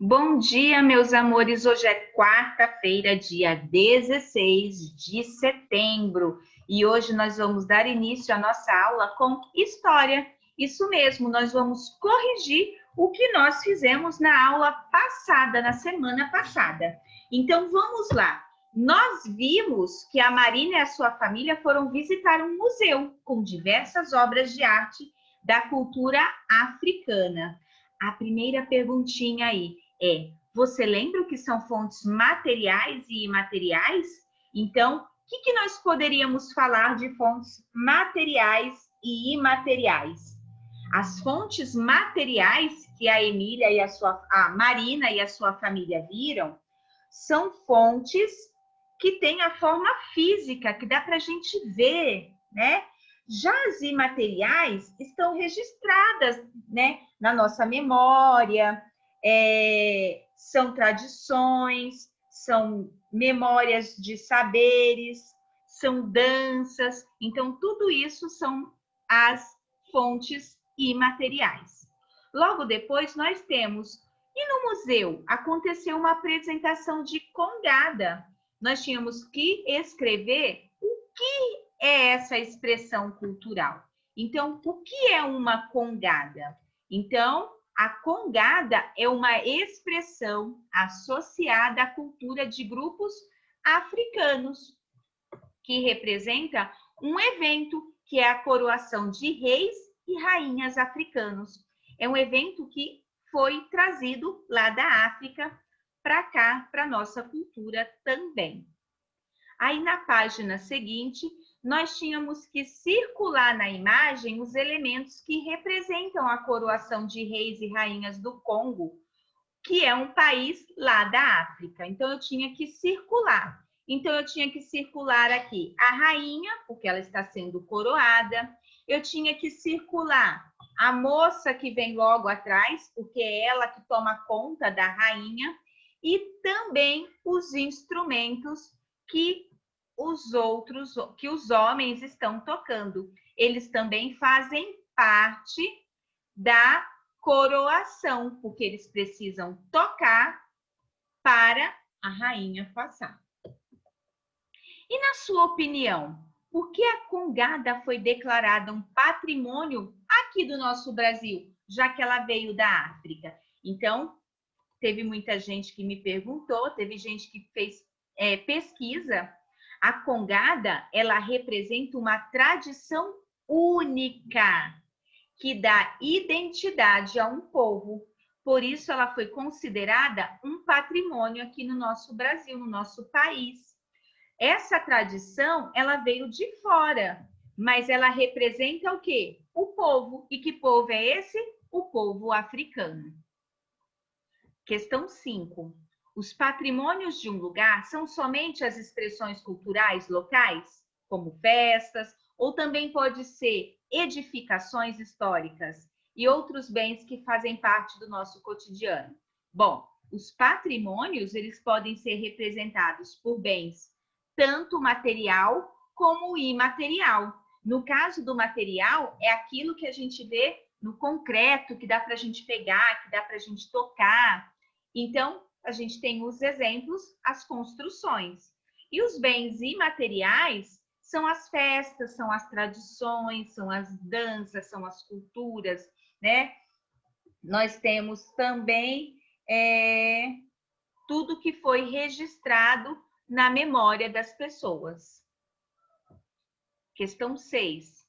Bom dia, meus amores. Hoje é quarta-feira, dia 16 de setembro, e hoje nós vamos dar início à nossa aula com história. Isso mesmo, nós vamos corrigir o que nós fizemos na aula passada, na semana passada. Então, vamos lá. Nós vimos que a Marina e a sua família foram visitar um museu com diversas obras de arte da cultura africana. A primeira perguntinha aí você lembra o que são fontes materiais e imateriais? Então, o que nós poderíamos falar de fontes materiais e imateriais? As fontes materiais que a Emília e a Marina e a sua família viram são fontes que têm a forma física, que dá para a gente ver, né? Já as imateriais estão registradas, né, na nossa memória, são tradições, são memórias de saberes, são danças. Então, tudo isso são as fontes imateriais. Logo depois, nós temos, e no museu aconteceu uma apresentação de congada. Nós tínhamos que escrever o que é essa expressão cultural. Então, o que é uma congada? Então, a congada é uma expressão associada à cultura de grupos africanos, que representa um evento que é a coroação de reis e rainhas africanos. É um evento que foi trazido lá da África para cá, para a nossa cultura também. Aí na página seguinte, nós tínhamos que circular na imagem os elementos que representam a coroação de reis e rainhas do Congo, que é um país lá da África. Então, eu tinha que circular. Então, eu tinha que circular aqui a rainha, porque ela está sendo coroada. Eu tinha que circular a moça que vem logo atrás, porque é ela que toma conta da rainha. E também os instrumentos que os homens estão tocando. Eles também fazem parte da coroação, porque eles precisam tocar para a rainha passar. E na sua opinião, por que a congada foi declarada um patrimônio aqui do nosso Brasil, já que ela veio da África? Então, teve muita gente que me perguntou, teve gente que fez pesquisa. A congada, ela representa uma tradição única que dá identidade a um povo. Por isso, ela foi considerada um patrimônio aqui no nosso Brasil, no nosso país. Essa tradição, ela veio de fora, mas ela representa o quê? O povo. E que povo é esse? O povo africano. Questão 5. Os patrimônios de um lugar são somente as expressões culturais locais, como festas, ou também pode ser edificações históricas e outros bens que fazem parte do nosso cotidiano? Bom, os patrimônios, eles podem ser representados por bens tanto material como imaterial. No caso do material, é aquilo que a gente vê no concreto, que dá para a gente pegar, que dá para a gente tocar. Então, a gente tem os exemplos, as construções. E os bens imateriais são as festas, são as tradições, são as danças, são as culturas, né? Nós temos também tudo que foi registrado na memória das pessoas. Questão 6.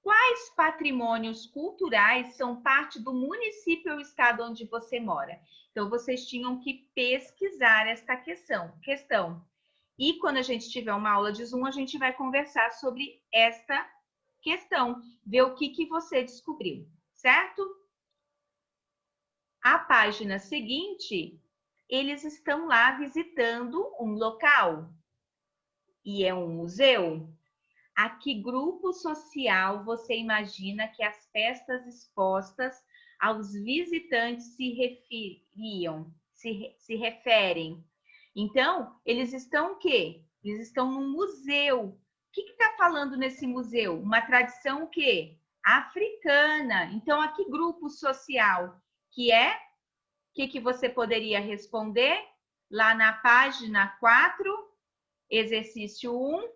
Quais patrimônios culturais são parte do município ou estado onde você mora? Então, vocês tinham que pesquisar esta questão. E quando a gente tiver uma aula de Zoom, a gente vai conversar sobre esta questão, ver o que você descobriu, certo? A página seguinte, eles estão lá visitando um local. E é um museu. A que grupo social você imagina que as festas expostas aos visitantes se referem? Então, eles estão o quê? Eles estão num museu. O que está falando nesse museu? Uma tradição o quê? Africana. Então, a que grupo social? Que é que você poderia responder? Lá na página 4, exercício 1,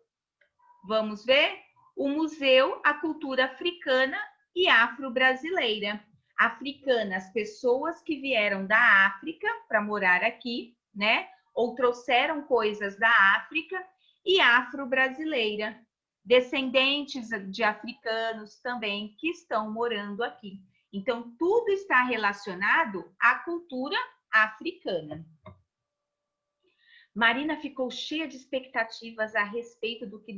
vamos ver? O Museu, a Cultura Africana e Afro-Brasileira. Africana, as pessoas que vieram da África para morar aqui, né? Ou trouxeram coisas da África, e afro-brasileira, descendentes de africanos também que estão morando aqui. Então, tudo está relacionado à cultura africana. Marina ficou cheia de expectativas a respeito do que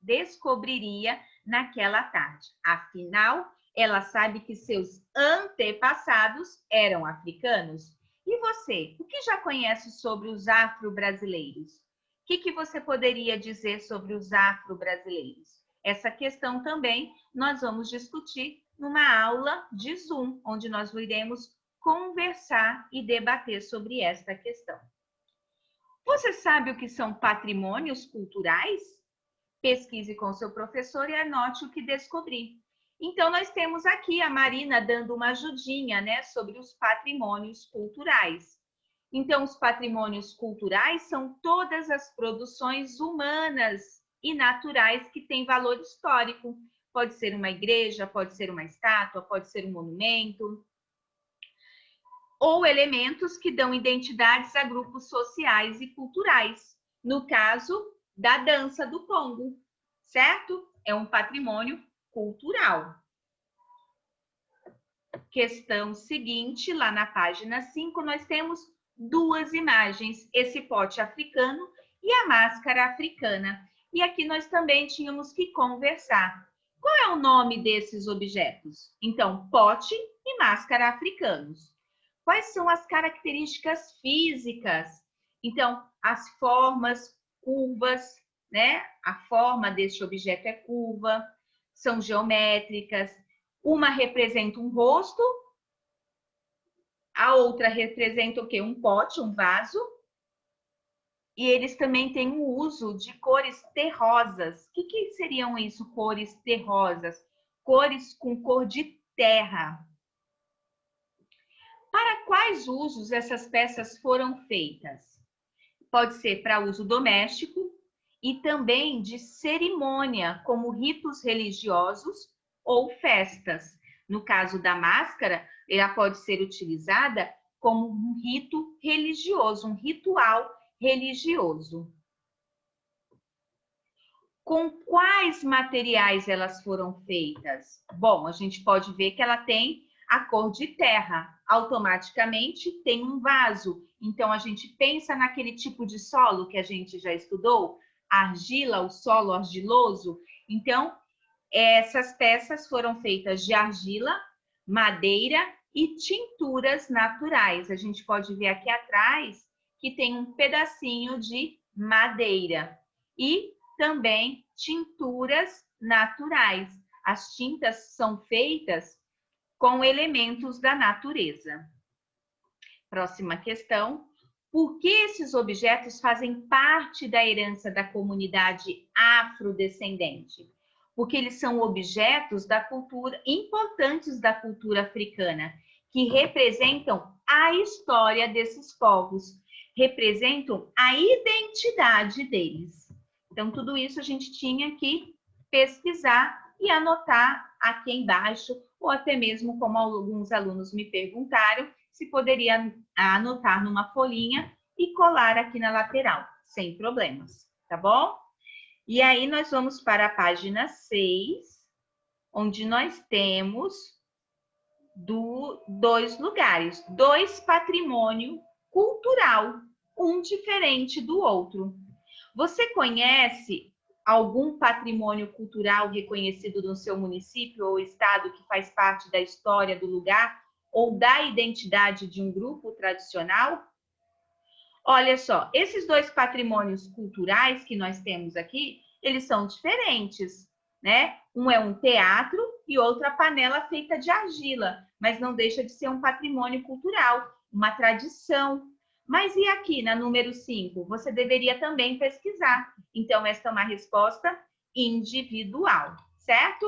descobriria naquela tarde. Afinal, ela sabe que seus antepassados eram africanos. E você, o que já conhece sobre os afro-brasileiros? O que você poderia dizer sobre os afro-brasileiros? Essa questão também nós vamos discutir numa aula de Zoom, onde nós iremos conversar e debater sobre esta questão. Você sabe o que são patrimônios culturais? Pesquise com seu professor e anote o que descobrir. Então, nós temos aqui a Marina dando uma ajudinha, né, sobre os patrimônios culturais. Então, os patrimônios culturais são todas as produções humanas e naturais que têm valor histórico. Pode ser uma igreja, pode ser uma estátua, pode ser um monumento, ou elementos que dão identidades a grupos sociais e culturais. No caso da dança do Congo, certo? É um patrimônio cultural. Questão seguinte, lá na página 5, nós temos duas imagens, esse pote africano e a máscara africana. E aqui nós também tínhamos que conversar. Qual é o nome desses objetos? Então, pote e máscara africanos. Quais são as características físicas? Então, as formas, curvas, né? A forma deste objeto é curva, são geométricas. Uma representa um rosto, a outra representa o quê? Um pote, um vaso. E eles também têm o uso de cores terrosas. O que seriam isso, cores terrosas? Cores com cor de terra. Para quais usos essas peças foram feitas? Pode ser para uso doméstico e também de cerimônia, como ritos religiosos ou festas. No caso da máscara, ela pode ser utilizada como um rito religioso, um ritual religioso. Com quais materiais elas foram feitas? Bom, a gente pode ver que ela tem a cor de terra, automaticamente tem um vaso. Então, a gente pensa naquele tipo de solo que a gente já estudou, argila, o solo argiloso. Então, essas peças foram feitas de argila, madeira e tinturas naturais. A gente pode ver aqui atrás que tem um pedacinho de madeira e também tinturas naturais. As tintas são feitas com elementos da natureza. Próxima questão. Por que esses objetos fazem parte da herança da comunidade afrodescendente? Porque eles são objetos da cultura, importantes da cultura africana, que representam a história desses povos, representam a identidade deles. Então, tudo isso a gente tinha que pesquisar e anotar aqui embaixo, ou até mesmo, como alguns alunos me perguntaram, se poderia anotar numa folhinha e colar aqui na lateral, sem problemas, tá bom? E aí, nós vamos para a página 6, onde nós temos dois lugares, dois patrimônio cultural, um diferente do outro. Você conhece algum patrimônio cultural reconhecido no seu município ou estado que faz parte da história do lugar ou da identidade de um grupo tradicional? Olha só, esses dois patrimônios culturais que nós temos aqui, eles são diferentes, né? Um é um teatro e outro a panela feita de argila, mas não deixa de ser um patrimônio cultural, uma tradição. Mas e aqui na número 5? Você deveria também pesquisar. Então, esta é uma resposta individual, certo?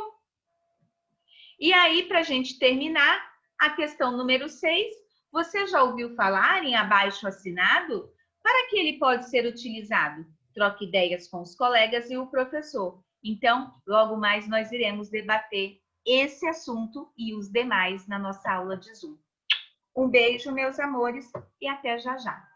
E aí, para a gente terminar, a questão número 6, Você já ouviu falar em abaixo-assinado? Para que ele pode ser utilizado? Troque ideias com os colegas e o professor. Então, logo mais nós iremos debater esse assunto e os demais na nossa aula de Zoom. Um beijo, meus amores, e até já já.